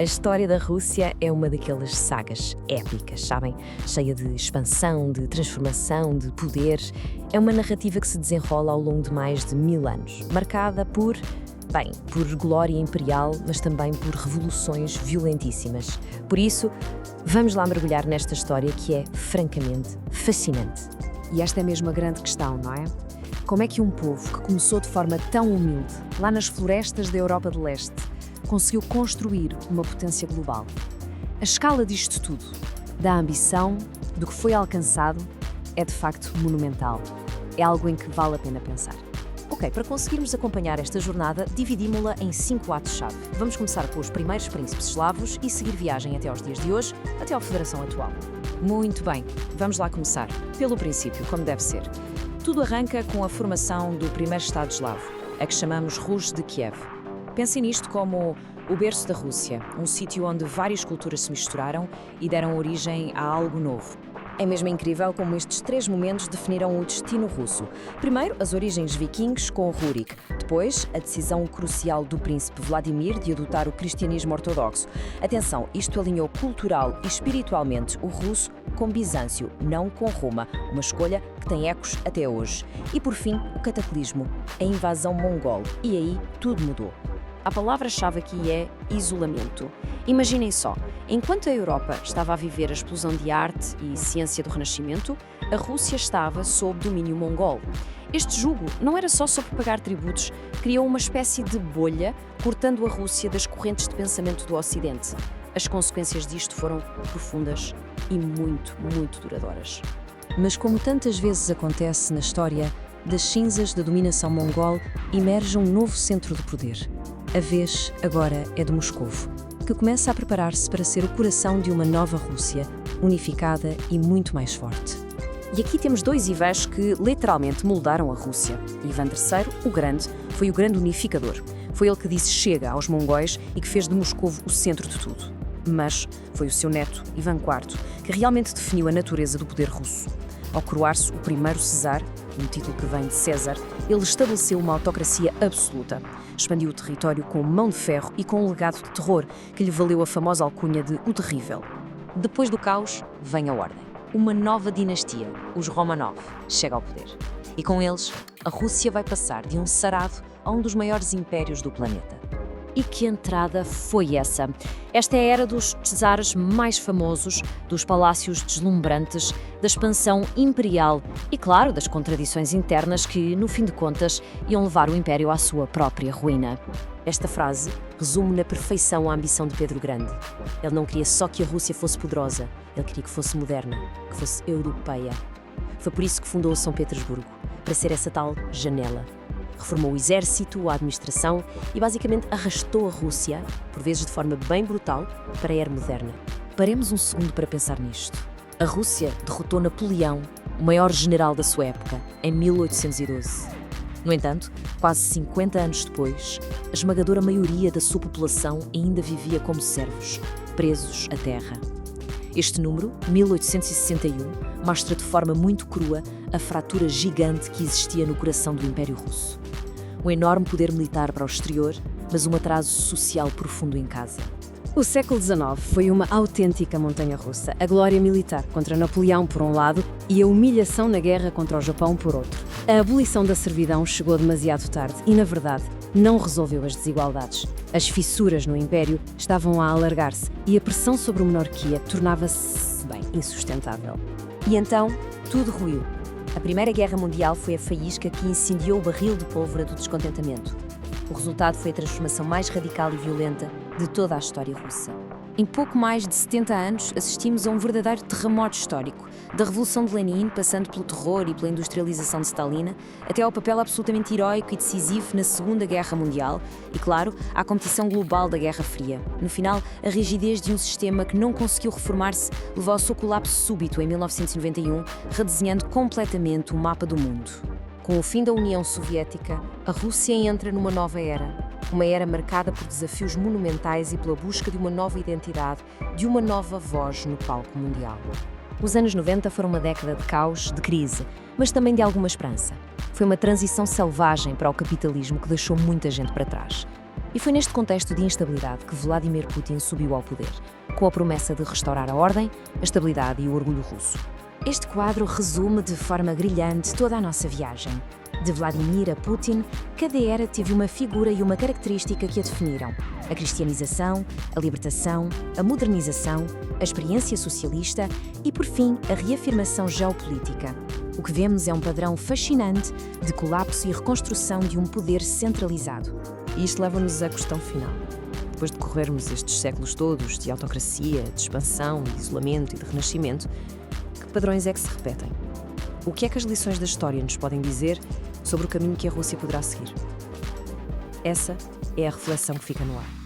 A história da Rússia é uma daquelas sagas épicas, sabem? Cheia de expansão, de transformação, de poder. É uma narrativa que se desenrola ao longo de mais de 1000 anos, marcada por glória imperial, mas também por revoluções violentíssimas. Por isso, vamos lá mergulhar nesta história que é francamente fascinante. E esta é mesmo a grande questão, não é? Como é que um povo que começou de forma tão humilde, lá nas florestas da Europa de Leste, conseguiu construir uma potência global? A escala disto tudo, da ambição, do que foi alcançado, é de facto monumental. É algo em que vale a pena pensar. Ok, para conseguirmos acompanhar esta jornada, dividimos-la em 5 atos-chave. Vamos começar com os primeiros príncipes eslavos e seguir viagem até aos dias de hoje, até à Federação atual. Muito bem, vamos lá começar. Pelo princípio, como deve ser. Tudo arranca com a formação do primeiro Estado eslavo, a que chamamos Rus de Kiev. Pensem nisto como o berço da Rússia, um sítio onde várias culturas se misturaram e deram origem a algo novo. É mesmo incrível como estes 3 momentos definiram o destino russo. Primeiro, as origens vikings com Rurik. Depois, a decisão crucial do príncipe Vladimir de adotar o cristianismo ortodoxo. Atenção, isto alinhou cultural e espiritualmente o russo com Bizâncio, não com Roma. Uma escolha que tem ecos até hoje. E por fim, o cataclismo, a invasão mongol. E aí, tudo mudou. A palavra-chave aqui é isolamento. Imaginem só, enquanto a Europa estava a viver a explosão de arte e ciência do Renascimento, a Rússia estava sob domínio mongol. Este jugo não era só sobre pagar tributos, criou uma espécie de bolha, cortando a Rússia das correntes de pensamento do Ocidente. As consequências disto foram profundas e muito, muito duradouras. Mas como tantas vezes acontece na história, das cinzas da dominação mongol emerge um novo centro de poder. A vez agora é de Moscovo, que começa a preparar-se para ser o coração de uma nova Rússia, unificada e muito mais forte. E aqui temos 2 Ivãs que literalmente moldaram a Rússia. Ivan III, o Grande, foi o grande unificador. Foi ele que disse chega aos mongóis e que fez de Moscovo o centro de tudo. Mas foi o seu neto, Ivan IV, que realmente definiu a natureza do poder russo. Ao coroar-se o primeiro Czar, um título que vem de César, ele estabeleceu uma autocracia absoluta. Expandiu o território com mão de ferro e com um legado de terror que lhe valeu a famosa alcunha de O Terrível. Depois do caos, vem a ordem. Uma nova dinastia, os Romanov, chega ao poder. E com eles, a Rússia vai passar de um sarado a um dos maiores impérios do planeta. E que entrada foi essa? Esta é a era dos czares mais famosos, dos palácios deslumbrantes, da expansão imperial e, claro, das contradições internas que, no fim de contas, iam levar o império à sua própria ruína. Esta frase resume na perfeição a ambição de Pedro Grande. Ele não queria só que a Rússia fosse poderosa, ele queria que fosse moderna, que fosse europeia. Foi por isso que fundou São Petersburgo, para ser essa tal janela. Reformou o exército, a administração e basicamente arrastou a Rússia, por vezes de forma bem brutal, para a era moderna. Paremos um segundo para pensar nisto. A Rússia derrotou Napoleão, o maior general da sua época, em 1812. No entanto, quase 50 anos depois, a esmagadora maioria da sua população ainda vivia como servos, presos à terra. Este número, 1861, mostra de forma muito crua a fratura gigante que existia no coração do Império Russo. Um enorme poder militar para o exterior, mas um atraso social profundo em casa. O século XIX foi uma autêntica montanha-russa. A glória militar contra Napoleão, por um lado, e a humilhação na guerra contra o Japão, por outro. A abolição da servidão chegou demasiado tarde e, na verdade, não resolveu as desigualdades. As fissuras no Império estavam a alargar-se e a pressão sobre a monarquia tornava-se, insustentável. E então, tudo ruiu. A Primeira Guerra Mundial foi a faísca que incendiou o barril de pólvora do descontentamento. O resultado foi a transformação mais radical e violenta de toda a história russa. Em pouco mais de 70 anos, assistimos a um verdadeiro terremoto histórico, da Revolução de Lenin, passando pelo terror e pela industrialização de Stalin, até ao papel absolutamente heróico e decisivo na Segunda Guerra Mundial e, claro, à competição global da Guerra Fria. No final, a rigidez de um sistema que não conseguiu reformar-se levou ao seu colapso súbito em 1991, redesenhando completamente o mapa do mundo. Com o fim da União Soviética, a Rússia entra numa nova era. Uma era marcada por desafios monumentais e pela busca de uma nova identidade, de uma nova voz no palco mundial. Os anos 90 foram uma década de caos, de crise, mas também de alguma esperança. Foi uma transição selvagem para o capitalismo que deixou muita gente para trás. E foi neste contexto de instabilidade que Vladimir Putin subiu ao poder, com a promessa de restaurar a ordem, a estabilidade e o orgulho russo. Este quadro resume de forma brilhante toda a nossa viagem. De Vladimir a Putin, cada era teve uma figura e uma característica que a definiram: a cristianização, a libertação, a modernização, a experiência socialista e, por fim, a reafirmação geopolítica. O que vemos é um padrão fascinante de colapso e reconstrução de um poder centralizado. E isto leva-nos à questão final. Depois de corrermos estes séculos todos de autocracia, de expansão, de isolamento e de renascimento, que padrões é que se repetem? O que é que as lições da história nos podem dizer sobre o caminho que a Rússia poderá seguir? Essa é a reflexão que fica no ar.